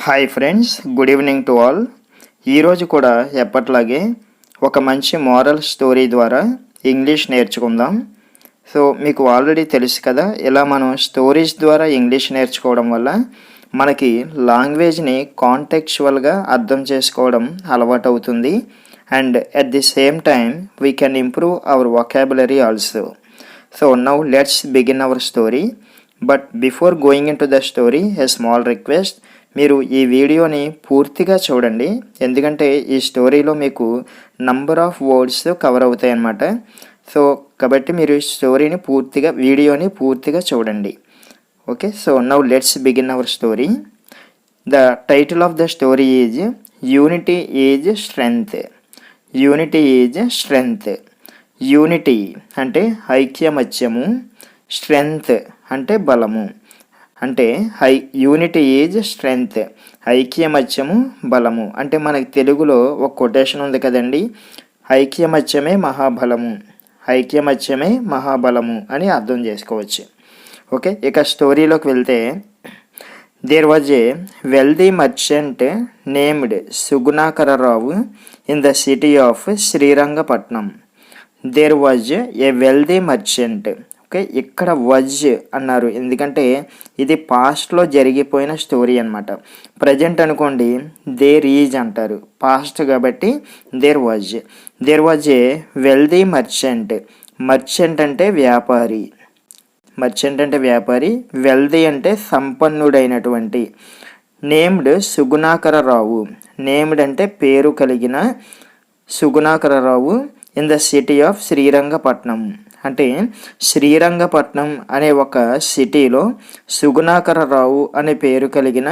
Hi friends, good evening to all. ఈరోజు కూడా ఎప్పట్లాగే ఒక మంచి మోరల్ స్టోరీ ద్వారా ఇంగ్లీష్ నేర్చుకుందాం. సో మీకు ఆల్రెడీ తెలుసు కదా, ఇలా మనం స్టోరీస్ ద్వారా ఇంగ్లీష్ నేర్చుకోవడం వల్ల మనకి లాంగ్వేజ్ని కాంటెక్చువల్గా అర్థం చేసుకోవడం అలవాటు అవుతుంది. And at the same time we can improve our vocabulary also. So now let's begin our story. But before going in to the story, a small request, మీరు ఈ వీడియోని పూర్తిగా చూడండి, ఎందుకంటే ఈ స్టోరీలో మీకు నంబర్ ఆఫ్ వర్డ్స్ కవర్ అవుతాయి అన్నమాట. సో కాబట్టి మీరు వీడియోని పూర్తిగా చూడండి. Okay, so now let's begin our story. The title of the story is unity is strength. Unity is strength. Unity అంటే ఐక్యమత్యము, స్ట్రెంగ్త్ అంటే బలము. అంటే యూనిటీ ఈజ్ స్ట్రెంగ్త్, ఐక్యమత్యము బలము. అంటే మనకి తెలుగులో ఒక కొటేషన్ ఉంది కదండి, ఐక్యమత్యమే మహాబలము, ఐక్యమత్యమే మహాబలము అని అర్థం చేసుకోవచ్చు. ఓకే, ఇక స్టోరీలోకి వెళ్తే, there was a wealthy merchant named Sugunakararao in the city of Srirangapatnam. There was a wealthy merchant. Okay, ఇక్కడ వజ్ అన్నారు ఎందుకంటే ఇది పాస్ట్లో జరిగిపోయిన స్టోరీ అనమాట. ప్రజెంట్ అనుకోండి దేర్ ఈజ్ అంటారు, పాస్ట్ కాబట్టి there was a wealthy merchant. Merchant అంటే వ్యాపారి, మర్చెంట్ అంటే వ్యాపారి, వెల్దీ అంటే సంపన్నుడైనటువంటి. నేమ్డ్ సుగుణాకరరావు, నేమ్డ్ అంటే పేరు కలిగిన, Sugunakararao in the city of Srirangapatnam. అంటే శ్రీరంగపట్నం అనే ఒక సిటీలో సుగుణాకరరావు అనే పేరు కలిగిన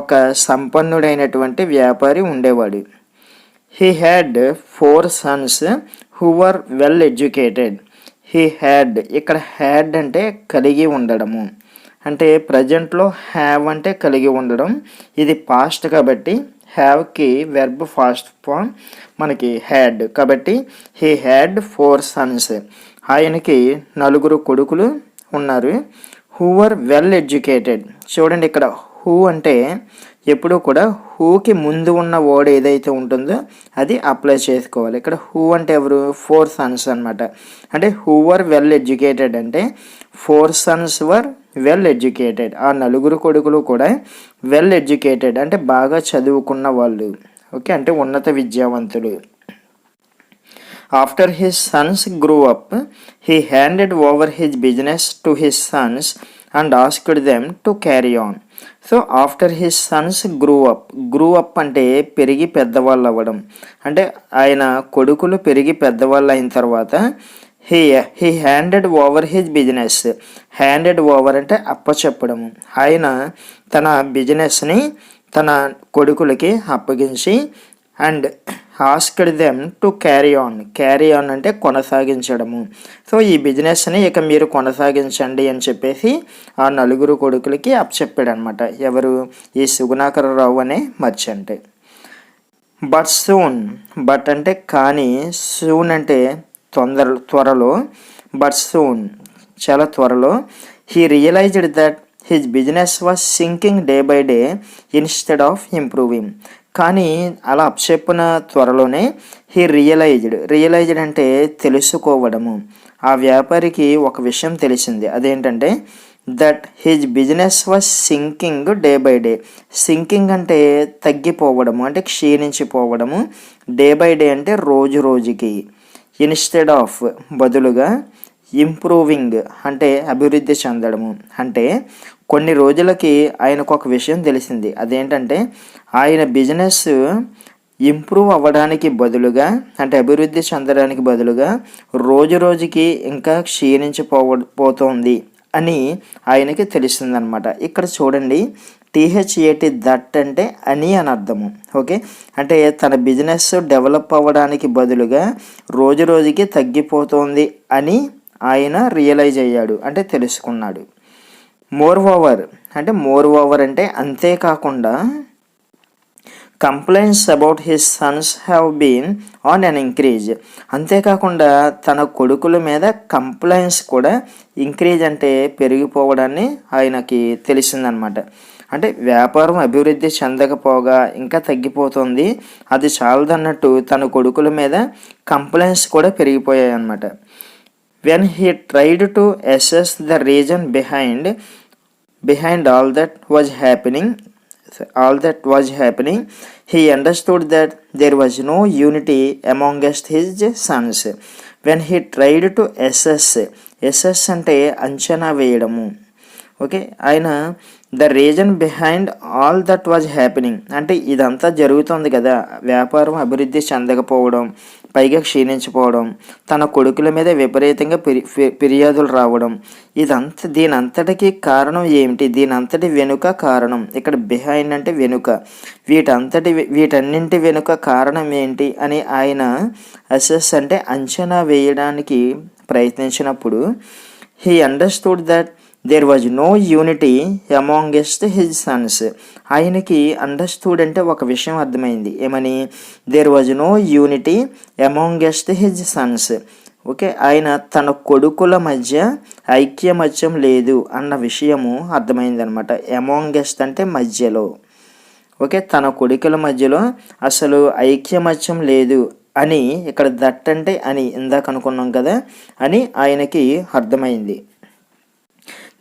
ఒక సంపన్నుడైనటువంటి వ్యాపారి ఉండేవాడు. He had 4 sons who were well educated. He had, ఇక్కడ హ్యాడ్ అంటే కలిగి ఉండడము, అంటే ప్రజెంట్లో హ్యావ్ అంటే కలిగి ఉండడం. ఇది పాస్ట్ కాబట్టి హ్యావ్కి వెర్బ్ ఫాస్ట్ ఫామ్ మనకి హ్యాడ్, కాబట్టి హీ హ్యాడ్ 4 sons. ఆయనకి 4 కొడుకులు ఉన్నారు. Who were well educated. చూడండి, ఇక్కడ హూ అంటే ఎప్పుడూ కూడా హూకి ముందు ఉన్న వర్డ్ ఏదైతే ఉంటుందో అది అప్లై చేసుకోవాలి. ఇక్కడ హూ అంటే ఎవరు? 4 sons అనమాట. అంటే హూ వర్ వెల్ ఎడ్యుకేటెడ్ అంటే 4 sons వర్ వెల్ ఎడ్యుకేటెడ్. ఆ 4 కొడుకులు కూడా వెల్ ఎడ్యుకేటెడ్ అంటే బాగా చదువుకున్న వాళ్ళు. ఓకే, అంటే ఉన్నత విద్యావంతులు. After his sons grew up, he handed over his business to his sons and asked them to carry on. So after his Sons grew up అంటే పెరిగి పెద్దవాళ్ళు అవ్వడం. అంటే ఆయన కొడుకులు పెరిగి పెద్దవాళ్ళు అయిన తర్వాత he handed over his business. Handed over అంటే అప్పచెప్పడము. ఆయన తన బిజినెస్ని తన కొడుకులకి అప్పగించి and asked them to carry on అంటే కొనసాగించడము. సో ఈ బిజినెస్ని ఇక మీరు కొనసాగించండి అని చెప్పేసి ఆ 4 కొడుకులకి అప్పచెప్పాడు అనమాట. ఎవరు? ఈ సుగుణాకరరావు అనే మర్చెంట్. బట్ సూన్, బట్ అంటే కానీ, సూన్ అంటే త్వరలో, బట్ సూన్ చాలా త్వరలో, he realised that his business was sinking day by day instead of improving. కానీ అలా అప్పచెప్పిన త్వరలోనే హీ రియలైజ్డ్ అంటే తెలుసుకోవడము. ఆ వ్యాపారికి ఒక విషయం తెలిసింది, అదేంటంటే that his business was sinking day by day. Sinking అంటే తగ్గిపోవడము, అంటే క్షీణించిపోవడము. డే బై డే అంటే రోజు రోజుకి. ఇన్స్టెడ్ ఆఫ్ బదులుగా, ఇంప్రూవింగ్ అంటే అభివృద్ధి చెందడము. అంటే కొన్ని రోజులకి ఆయనకు ఒక విషయం తెలిసింది, అదేంటంటే ఆయన బిజినెస్ ఇంప్రూవ్ అవ్వడానికి బదులుగా, అంటే అభివృద్ధి చెందడానికి బదులుగా రోజు రోజుకి ఇంకా క్షీణించిపోతోంది అని ఆయనకి తెలిసిందనమాట. ఇక్కడ చూడండి, THAT దట్ అంటే అని అర్థము. ఓకే, అంటే తన బిజినెస్ డెవలప్ అవ్వడానికి బదులుగా రోజు రోజుకి తగ్గిపోతోంది అని ఆయన రియలైజ్ అయ్యాడు, అంటే తెలుసుకున్నాడు. మోర్ ఓవర్ అంటే అంతేకాకుండా, complaints about his sons have been on an increase. అంతేకాకుండా తన కొడుకుల మీద కంప్లైంట్స్ కూడా ఇంక్రీజ్ అంటే పెరిగిపోవడాన్ని ఆయనకి తెలిసిందనమాట. అంటే వ్యాపారం అభివృద్ధి చెందకపోగా ఇంకా తగ్గిపోతుంది, అది చాలదన్నట్టు తన కొడుకుల మీద కంప్లైంట్స్ కూడా పెరిగిపోయాయి అన్నమాట. When he tried to assess the reason behind all that was happening, he understood that there was no unity amongst his sons. When he tried to assess అంటే అంచనా వేయడము. ఓకే, ఆయన the reason behind all that was happening అంటే ఇదంతా జరుగుతుంది కదా, వ్యాపారం అభివృద్ధి చెందకపోవడం, పైగా క్షీణించిపోవడం, తన కొడుకుల మీద విపరీతంగా ఫిర్యాదులు రావడం, దీనంతటికి కారణం ఏమిటి, దీనంతటి వెనుక కారణం, ఇక్కడ బిహైండ్ అంటే వెనుక, వీటన్నింటి వెనుక కారణం ఏంటి అని ఆయన అసెస్ అంటే అంచనా వేయడానికి ప్రయత్నించినప్పుడు, he understood that there was no unity amongst his sons. ఆయనకి అండర్స్టూడ్ అంటే ఒక విషయం అర్థమైంది, ఏమని, there was no unity amongst his sons. Okay, ఆయన తన కొడుకుల మధ్య ఐక్యమత్యం లేదు అన్న విషయము అర్థమైంది అనమాట. అమాంగెస్ట్ అంటే మధ్యలో. ఓకే, తన కొడుకుల మధ్యలో అసలు ఐక్యమత్యం లేదు అని, ఇక్కడ దట్ అంటే అని ఇందాక అనుకున్నాం కదా, అని ఆయనకి అర్థమైంది.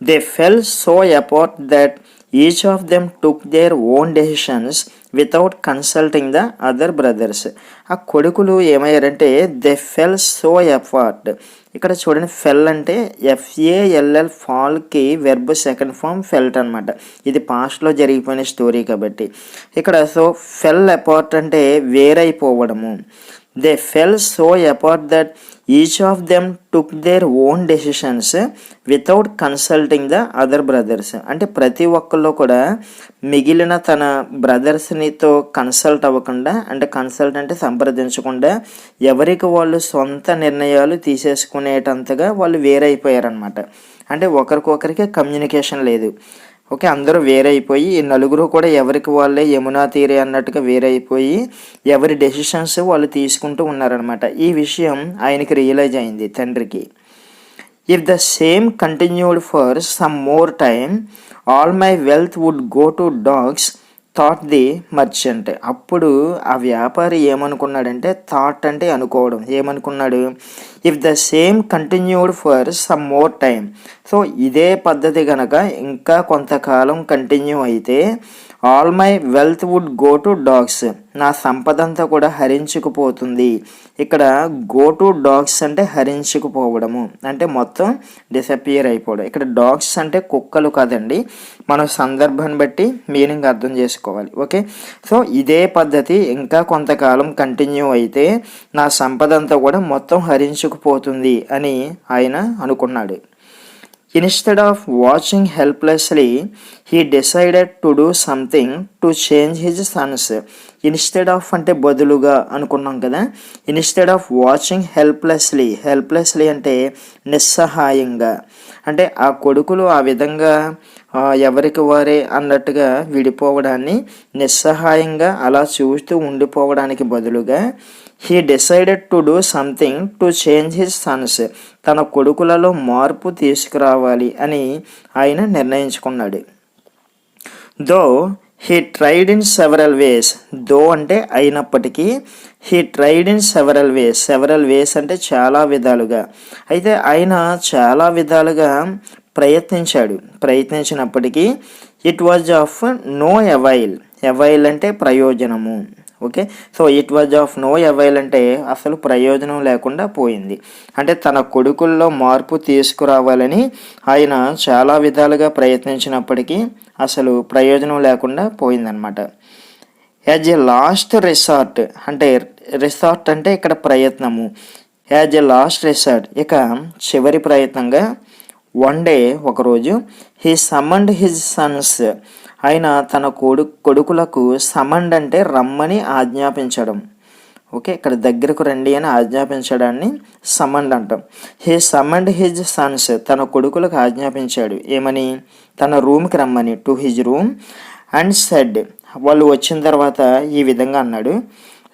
They fell so apart that each of them took their own decisions without consulting the other brothers. ఆ కొడుకులు ఏమయ్యారంటే దే ఫెల్ సో అపార్ట్. ఇక్కడ చూడండి, ఫెల్ అంటే FALL ఫాల్కి వెర్బ్ సెకండ్ ఫామ్ ఫెల్ట్ అనమాట. ఇది పాస్ట్లో జరిగిపోయిన స్టోరీ కాబట్టి ఇక్కడ సో ఫెల్ అపార్ట్ అంటే వేరైపోవడము. They fell so apart that each of them took their own decisions without consulting the other brothers. అంటే ప్రతి ఒక్కళ్ళు కూడా మిగిలిన తన బ్రదర్స్నితో కన్సల్ట్ అవ్వకుండా, అంటే కన్సల్ట్ అంటే సంప్రదించకుండా, ఎవరికి వాళ్ళు సొంత నిర్ణయాలు తీసేసుకునేటంతగా వాళ్ళు వేరైపోయారనమాట. అంటే ఒకరికొకరికి కమ్యూనికేషన్ లేదు. ఓకే, అందరూ వేరైపోయి, ఈ నలుగురు కూడా ఎవరికి వాళ్ళే యమునా తీరే అన్నట్టుగా వేరైపోయి ఎవరి డెసిషన్స్ వాళ్ళు తీసుకుంటూ ఉన్నారనమాట. ఈ విషయం ఆయనకి రియలైజ్ అయింది తండ్రికి. If the same continued for some more time all my wealth would go to dogs thought the merchant. అప్పుడు ఆ వ్యాపారి ఏమనుకున్నాడంటే, థాట్ అంటే అనుకోవడం, ఏమనుకున్నాడు, if the same continued for some more time, so ఇదే పద్ధతి కనుక ఇంకా కొంతకాలం కంటిన్యూ అయితే, all my wealth would go to dogs, నా సంపద అంతా కూడా హరించుకుపోతుంది. ఇక్కడ గో టు డాగ్స్ అంటే హరించుకుపోవడము, అంటే మొత్తం డిసపియర్ అయిపోవడం. ఇక్కడ డాగ్స్ అంటే కుక్కలు కాదండి, మనం సందర్భాన్ని బట్టి మీనింగ్ అర్థం చేసుకోవాలి. ఓకే, సో ఇదే పద్ధతి ఇంకా కొంతకాలం కంటిన్యూ అయితే నా సంపద అంతా కూడా మొత్తం హరించుకుపోతుంది అని ఆయన అనుకున్నాడు. Instead of watching helplessly, he decided to do something to change his sons. Instead of అంటే బదులుగా అనుకున్నాం కదా. ఇన్స్టెడ్ ఆఫ్ వాచింగ్ హెల్ప్లెస్లీ అంటే నిస్సహాయంగా, అంటే ఆ కొడుకులు ఆ విధంగా ఎవరికి వారే అన్నట్టుగా విడిపోవడాన్ని, నిస్సహాయంగా అలా చూస్తూ ఉండిపోవడానికి బదులుగా, he decided to do something to change his sons, తన కొడుకులలో మార్పు తీసుకురావాలి అని ఆయన నిర్ణయించుకున్నాడు. Though he tried in several ways, though అంటే అయినప్పటికీ, he tried in several ways అంటే చాలా విధాలుగా, అయితే ఆయన చాలా విధాలుగా ప్రయత్నించినప్పటికీ it was of no avail అంటే ప్రయోజనము. Okay, so it was of no avail అంటే అసలు ప్రయోజనం లేకుండా పోయింది. అంటే తన కొడుకుల్లో మార్పు తీసుకురావాలని ఆయన చాలా విధాలుగా ప్రయత్నించినప్పటికీ అసలు ప్రయోజనం లేకుండా పోయిందనమాట. యాజ్ ఎ లాస్ట్ రిసార్ట్ అంటే ఇక్కడ ప్రయత్నము, యాజ్ ఎ లాస్ట్ రిసార్ట్ ఇక చివరి ప్రయత్నంగా, వన్ డే ఒకరోజు, హీ సమండ్ హిజ్ సన్స్, ఆయన తన కొడుకులకు సమండ్ అంటే రమ్మని ఆజ్ఞాపించడం. ఓకే, ఇక్కడ దగ్గరకు రండి అని ఆజ్ఞాపించడాన్ని సమండ్ అంటాం. హీ సమండ్ హిజ్ సన్స్, తన కొడుకులకు ఆజ్ఞాపించాడు, ఏమని, తన రూమ్కి రమ్మని, to his room, and said, వాళ్ళు వచ్చిన తర్వాత ఈ విధంగా అన్నాడు,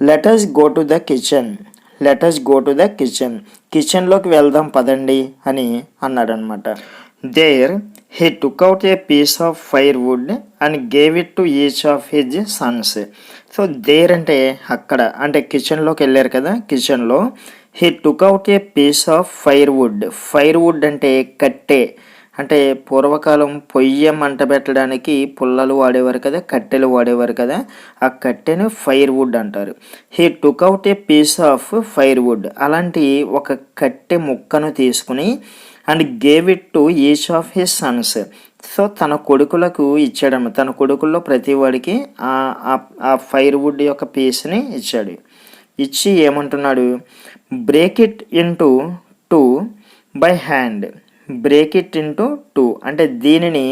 let us go to the kitchen, కిచెన్లోకి వెళ్దాం పదండి అని అన్నాడు అనమాట. There he took out a piece of firewood and gave it to each of his sons. So there అంటే అక్కడ, అంటే కిచెన్లోకి వెళ్ళారు కదా, కిచెన్లో he took out a piece of firewood. Firewood అంటే కట్టె, అంటే పూర్వకాలం పొయ్యి మంట పెట్టడానికి పుల్లలు వాడేవారు కదా, కట్టెలు వాడేవారు కదా, ఆ కట్టెను ఫైర్వుడ్ అంటారు. He took out a piece of firewood, అలాంటి ఒక కట్టె ముక్కను తీసుకుని and gave it to each of his sons. So తన కొడుకులకు ఇచ్చాడమ్మ, తన కొడుకుల్లో ప్రతి వాడికి ఆ ఫైర్వుడ్ యొక్క పీస్ని ఇచ్చాడు. ఇచ్చి ఏమంటున్నాడు, break it into 2 by hand. Break it into 2 అంటే దీనిని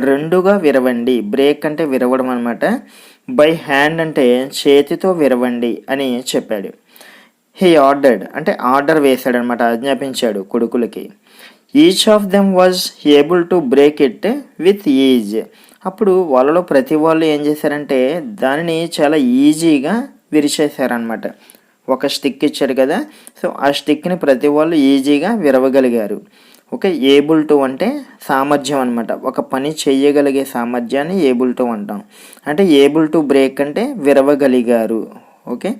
2గా విరవండి. బ్రేక్ అంటే విరవడం అనమాట, బై హ్యాండ్ అంటే చేతితో విరవండి అని చెప్పాడు. హీ ఆర్డర్డ్ అంటే ఆర్డర్ వేశాడు అనమాట, ఆజ్ఞాపించాడు కొడుకులకి. Each of them was able to break it with ease. అప్పుడు వాళ్ళలో ప్రతి వాళ్ళు ఏం చేశారంటే దానిని చాలా ఈజీగా విరిచేశారనమాట. ఒక స్టిక్ ఇచ్చాడు కదా, సో ఆ స్టిక్ని ప్రతి వాళ్ళు ఈజీగా విరవగలిగారు. ఓకే, ఏబుల్ టు అంటే సామర్థ్యం అనమాట, ఒక పని చేయగలిగే సామర్థ్యాన్ని ఏబుల్ టు అంటాం. అంటే ఏబుల్ టు బ్రేక్ అంటే విరవగలిగారు. ఓకే,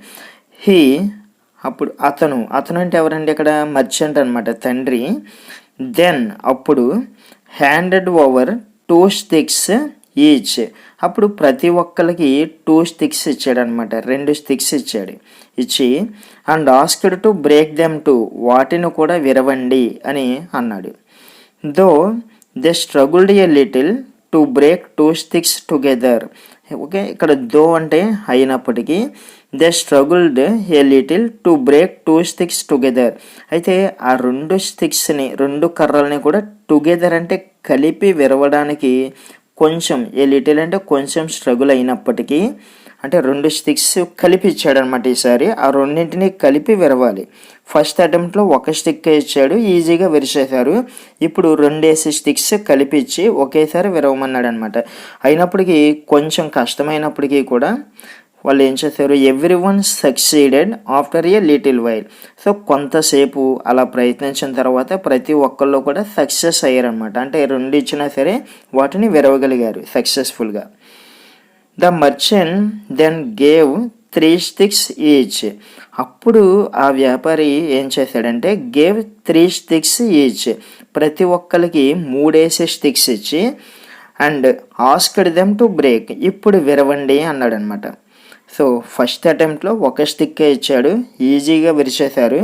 హీ అప్పుడు అతను అంటే ఎవరండి ఇక్కడ, మర్చెంట్ అనమాట, తండ్రి. దెన్ అప్పుడు హ్యాండెడ్ ఓవర్ 2 స్టిక్స్ ఈచ్. అప్పుడు ప్రతి ఒక్కరికి 2 స్టిక్స్ ఇచ్చాడనమాట, 2 స్టిక్స్ ఇచ్చాడు. ఇచ్చి and asked to break them to, వాటిని కూడా విరవండి అని అన్నాడు. Though they struggled a little to break 2 sticks together. Okay, ఇక్కడ దో అంటే అయినప్పటికీ, they struggled a little to break 2 sticks together. అయితే ఆ 2 స్టిక్స్ని, 2 కర్రల్ని కూడా టుగెదర్ అంటే కలిపి విరవడానికి కొంచెం, ఏ లిటిల్ అంటే కొంచెం స్ట్రగుల్ అయినప్పటికీ, అంటే 2 స్టిక్స్ కలిపి ఇచ్చాడనమాట. ఈసారి ఆ రెండింటిని కలిపి విరవాలి. ఫస్ట్ అటెంప్ట్లో 1 స్టిక్ ఇచ్చాడు, ఈజీగా విరిచేశారు. ఇప్పుడు 2 స్టిక్స్ కలిపి ఇచ్చి ఒకేసారి విరవమన్నాడు అనమాట. అయినప్పటికీ కొంచెం కష్టమైనప్పటికీ కూడా వాళ్ళు ఏం చేశారు, every one succeeded after a little while. So కొంతసేపు అలా ప్రయత్నించిన తర్వాత ప్రతి ఒక్కళ్ళు కూడా సక్సెస్ అయ్యారనమాట. అంటే 2 ఇచ్చినా సరే వాటిని విరవగలిగారు సక్సెస్ఫుల్గా. The merchant then gave 3 sticks each. అప్పుడు ఆ వ్యాపారి ఏం చేశాడంటే గేవ్ 3 స్టిక్స్ ఈచ్, ప్రతి ఒక్కరికి 3 స్టిక్స్ ఇచ్చి and asked them to break, ఇప్పుడు విరవండి అన్నాడనమాట. సో ఫస్ట్ అటెంప్ట్లో 1 స్టిక్కే ఇచ్చాడు, ఈజీగా విరిచేశారు.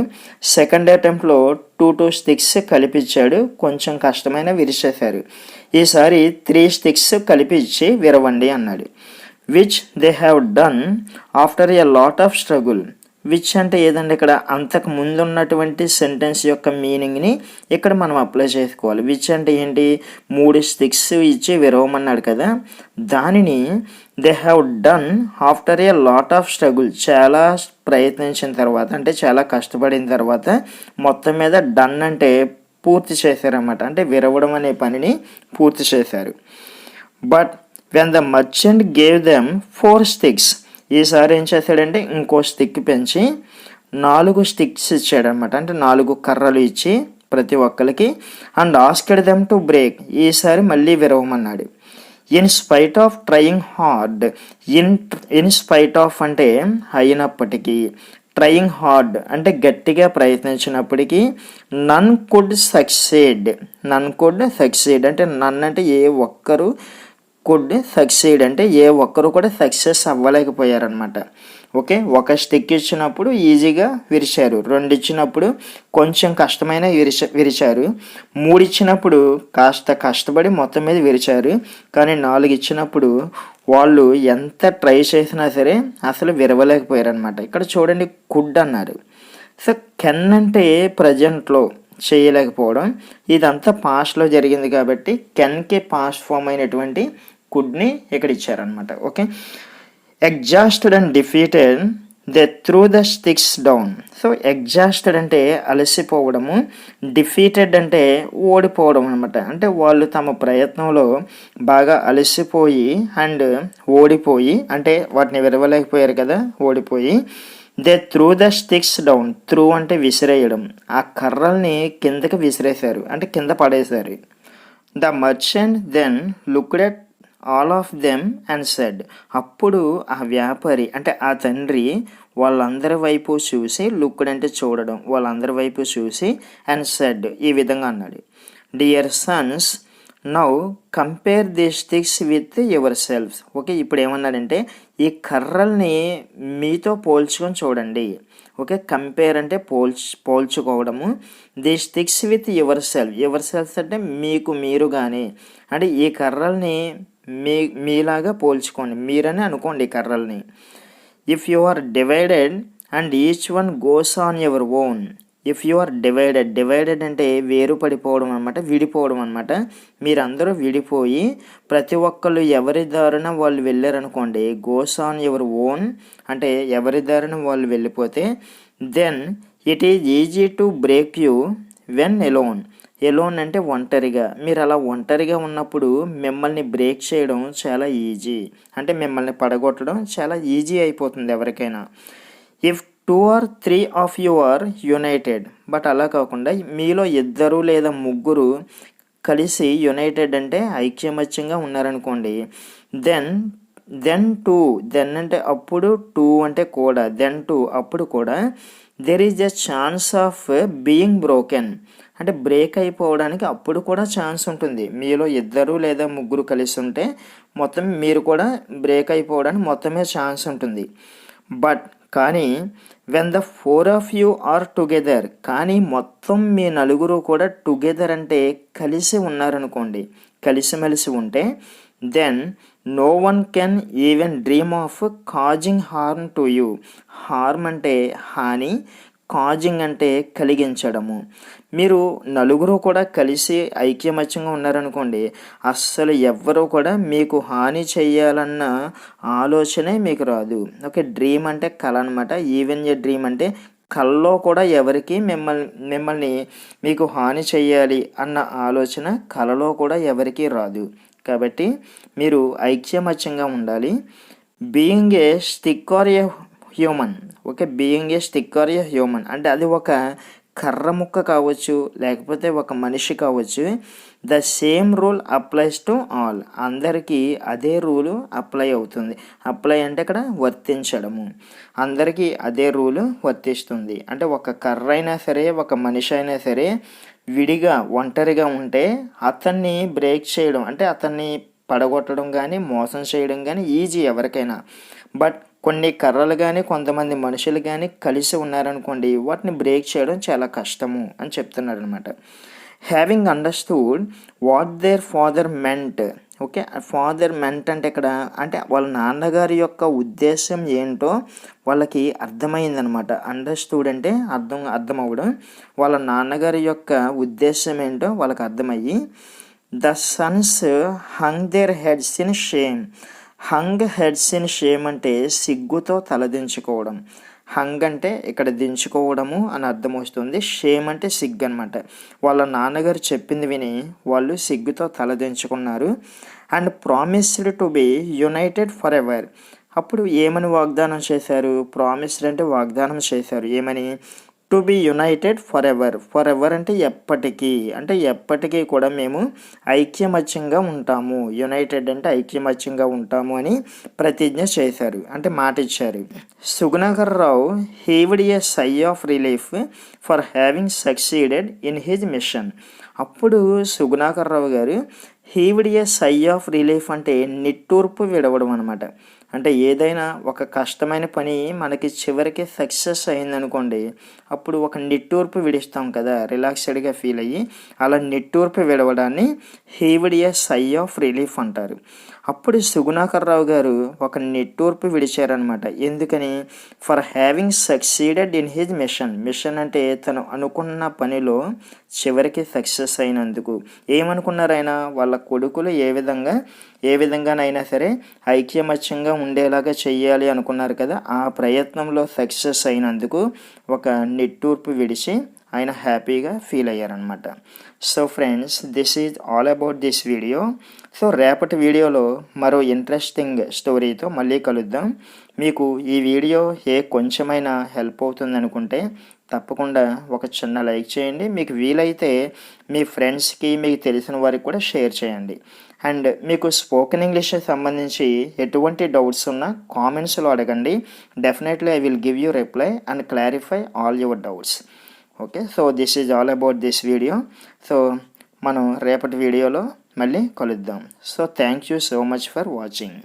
సెకండ్ అటెంప్ట్లో 2 స్టిక్స్ కలిపిచ్చాడు, కొంచెం కష్టమైన విరిచేశారు. ఈసారి 3 స్టిక్స్ కలిపి ఇచ్చి విరవండి అన్నాడు. Which they have done after a lot of struggle. Which అంటే ఏదండి, ఇక్కడ అంతకు ముందు ఉన్నటువంటి సెంటెన్స్ యొక్క మీనింగ్ని ఇక్కడ మనం అప్లై చేసుకోవాలి. విచ్ అంటే ఏంటి, 3 స్టిక్స్ ఇచ్చి విరవమన్నాడు కదా, దానిని they have done after a lot of struggle, చాలా ప్రయత్నించిన తర్వాత, అంటే చాలా కష్టపడిన తర్వాత మొత్తం మీద డన్ అంటే పూర్తి చేశారన్నమాట, అంటే విరవడం అనే పనిని పూర్తి చేశారు. But when the merchant gave them 4 sticks, ఈసారి ఏం చేశాడంటే ఇంకో స్టిక్ పెంచి 4 స్టిక్స్ ఇచ్చాడనమాట, అంటే 4 కర్రలు ఇచ్చి ప్రతి ఒక్కరికి and asked them to break, ఈసారి మళ్ళీ విరవమన్నాడు. In spite of trying hard. In spite of అంటే అయినప్పటికీ, ట్రయింగ్ హార్డ్ అంటే గట్టిగా ప్రయత్నించినప్పటికీ, none could succeed. None could succeed అంటే నన్ అంటే ఏ ఒక్కరు, కుడ్ సక్సీడ్ అంటే ఏ ఒక్కరు కూడా సక్సెస్ అవ్వలేకపోయారనమాట. ఓకే, 1 స్టిక్ ఇచ్చినప్పుడు ఈజీగా విరిచారు, 2 ఇచ్చినప్పుడు కొంచెం కష్టమైన విరిచారు, 3 ఇచ్చినప్పుడు కాస్త కష్టపడి మొత్తం మీద విరిచారు, కానీ 4 ఇచ్చినప్పుడు వాళ్ళు ఎంత ట్రై చేసినా సరే అసలు విరవలేకపోయారనమాట. ఇక్కడ చూడండి, కుడ్ అన్నారు. సో కెన్ అంటే ప్రజెంట్లో చేయలేకపోవడం, ఇదంతా పాస్ట్లో జరిగింది కాబట్టి కెన్కి పాస్ట్ ఫామ్ అయినటువంటి కుడ్ని ఇక్కడ ఇచ్చారనమాట. Okay, exhausted and defeated they threw the sticks down. So exhausted అంటే అలసిపోవడము, డిఫీటెడ్ అంటే ఓడిపోవడం అనమాట. అంటే వాళ్ళు తమ ప్రయత్నంలో బాగా అలసిపోయి అండ్ ఓడిపోయి, అంటే వాటిని విరవలేకపోయారు కదా, ఓడిపోయి they threw the sticks down. Threw అంటే విసిరేయడం, ఆ కర్రల్ని కిందకి విసిరేశారు, అంటే కింద పడేశారు. The merchant then looked at all of them and said. అప్పుడు ఆ వ్యాపారి అంటే ఆ తండ్రి వాళ్ళందరి వైపు చూసి, లుక్డ్ అంటే చూడడం, వాళ్ళందరి వైపు చూసి అండ్ సెడ్ ఈ విధంగా అన్నాడు, dear sons now compare this sticks with your selfs. Okay, ఇప్పుడు ఏమన్నాడంటే ఈ కర్రల్ని మీతో పోల్చుకొని చూడండి. ఓకే, కంపేర్ అంటే పోల్చుకోవడము, the sticks with your selfs అంటే మీకు మీరు కానీ, అంటే ఈ కర్రల్ని మీలాగా పోల్చుకోండి, మీరని అనుకోండి ఈ కర్రల్ని. If you are divided and each one goes on your own. If you are divided అంటే వేరు పడిపోవడం అనమాట, విడిపోవడం అనమాట. మీరందరూ విడిపోయి ప్రతి ఒక్కళ్ళు ఎవరి దారిన వాళ్ళు వెళ్ళారనుకోండి, గోస్ ఆన్ యువర్ ఓన్ అంటే ఎవరి దారిన వాళ్ళు వెళ్ళిపోతే, then it is easy to break you when alone. Alone అంటే ఒంటరిగా, మీరు అలా ఒంటరిగా ఉన్నప్పుడు మిమ్మల్ని బ్రేక్ చేయడం చాలా ఈజీ, అంటే మిమ్మల్ని పడగొట్టడం చాలా ఈజీ అయిపోతుంది ఎవరికైనా. If 2 or 3 of you are united, but అలా కాకుండా మీలో 2 లేదా 3 కలిసి యునైటెడ్ అంటే ఐక్యమత్యంగా ఉన్నారనుకోండి, దెన్ 2 అంటే అప్పుడు, 2 అంటే కూడా, దెన్ 2 అప్పుడు కూడా, there is a chance of being broken అంటే బ్రేక్ అయిపోవడానికి అప్పుడు కూడా ఛాన్స్ ఉంటుంది. మీలో 2 లేదా 3 కలిసి ఉంటే మొత్తం మీరు కూడా బ్రేక్ అయిపోవడానికి మొత్తమే ఛాన్స్ ఉంటుంది. బట్ కానీ when the 4 of you are together, కానీ మొత్తం మీ నలుగురు కూడా టుగెదర్ అంటే కలిసి ఉన్నారనుకోండి, కలిసిమెలిసి ఉంటే, then no one can even dream of causing harm to you. Harm అంటే హాని, కాజింగ్ అంటే కలిగించడము. మీరు నలుగురు కూడా కలిసి ఐక్యమత్యంగా ఉన్నారనుకోండి, అస్సలు ఎవ్వరూ కూడా మీకు హాని చేయాలన్న ఆలోచనే మీకు రాదు. ఓకే, డ్రీమ్ అంటే కల అనమాట. ఈవెన్ ఏ డ్రీమ్ అంటే కల్లో కూడా ఎవరికి మిమ్మల్ని మీకు హాని చేయాలి అన్న ఆలోచన కలలో కూడా ఎవరికి రాదు. కాబట్టి మీరు ఐక్యమత్యంగా ఉండాలి. Being a stick or a human. Okay, being a stick or a human అంటే అది ఒక కర్ర ముక్క కావచ్చు, లేకపోతే ఒక మనిషి కావచ్చు. The same rule applies to all. అందరికీ అదే రూలు అప్లై అవుతుంది. అప్లై అంటే ఇక్కడ వర్తించడము, అందరికీ అదే రూలు వర్తిస్తుంది. అంటే ఒక కర్ర అయినా సరే, ఒక మనిషి అయినా సరే విడిగా ఒంటరిగా ఉంటే అతన్ని బ్రేక్ చేయడం అంటే అతన్ని పడగొట్టడం కానీ మోసం చేయడం కానీ ఈజీ ఎవరికైనా. బట్ కొన్ని కర్రలు కానీ కొంతమంది మనుషులు కానీ కలిసి ఉన్నారనుకోండి, వాటిని బ్రేక్ చేయడం చాలా కష్టము అని చెప్తున్నాడు అనమాట. Having understood what there father meant. Okay, father meant అంటే ఇక్కడ అంటే వాళ్ళ నాన్నగారి యొక్క ఉద్దేశం ఏంటో వాళ్ళకి అర్థమైందనమాట. అండర్స్టూడ్ అంటే అర్థం అవ్వడం. వాళ్ళ నాన్నగారి యొక్క ఉద్దేశం ఏంటో వాళ్ళకి అర్థమయ్యి, the sons hung their heads in shame. Hung heads in shame అంటే సిగ్గుతో తలదించుకోవడం. హంగ్ అంటే ఇక్కడ దించుకోవడము అని అర్థం వస్తుంది. షేమ్ అంటే సిగ్గు అనమాట. వాళ్ళ నాన్నగారు చెప్పింది విని వాళ్ళు సిగ్గుతో తలదించుకున్నారు. And promised to be united for ever. అప్పుడు ఏమని వాగ్దానం చేశారు? ప్రామిస్డ్ అంటే వాగ్దానం చేశారు. ఏమని? To be united for ever. For ever అంటే ఎప్పటికీ, అంటే ఎప్పటికీ కూడా మేము ఐక్యమత్యంగా ఉంటాము. యునైటెడ్ అంటే ఐక్యమత్యంగా ఉంటాము అని ప్రతిజ్ఞ చేశారు, అంటే మాట ఇచ్చారు. Sugunakar Rao heaved a sigh of relief for having succeeded in his mission. అప్పుడు సుగుణాకర్ రావు గారు హీవ్డ్ ఏ సై ఆఫ్ రిలీఫ్ అంటే నిట్టూర్పు విడవడం అనమాట. అంటే ఏదైనా ఒక కష్టమైన పని మనకి చివరికి సక్సెస్ అయిందనుకోండి, అప్పుడు ఒక నిట్టూర్పు విడిస్తాం కదా, రిలాక్స్డ్గా ఫీల్ అయ్యి, అలా నిట్టూర్పు విడవడాన్ని హీవ్డ్ ఏ సై ఆఫ్ రిలీఫ్ అంటారు. అప్పుడు సుగుణాకర్ రావు గారు ఒక నిట్టూర్పు విడిచారనమాట. ఎందుకని? For having succeeded in his mission. Mission అంటే తను అనుకున్న పనిలో చివరికి సక్సెస్ అయినందుకు. ఏమనుకున్నారు ఆయన? వాళ్ళ కొడుకులు ఏ విధంగానైనా సరే ఐక్యమత్యంగా ఉండేలాగా చెయ్యాలి అనుకున్నారు కదా, ఆ ప్రయత్నంలో సక్సెస్ అయినందుకు ఒక నిట్టూర్పు విడిచి ఆయన హ్యాపీగా ఫీల్ అయ్యారనమాట. So friends, this is all about this video. సో రేపటి వీడియోలో మరో ఇంట్రెస్టింగ్ స్టోరీతో మళ్ళీ కలుద్దాం. మీకు ఈ వీడియో కొంచెమైనా హెల్ప్ అవుతుంది అనుకుంటే తప్పకుండా ఒక చిన్న లైక్ చేయండి. మీకు వీలైతే మీ ఫ్రెండ్స్కి, మీకు తెలిసిన వారికి కూడా షేర్ చేయండి. అండ్ మీకు స్పోకెన్ ఇంగ్లీష్కి సంబంధించి ఎటువంటి డౌట్స్ ఉన్నా కామెంట్స్లో అడగండి. Definitely I will give you reply and clarify all your doubts. Okay, so this is all about this video. So మనం రేపటి వీడియోలో మళ్ళీ కలుద్దాం. So thank you so much for watching.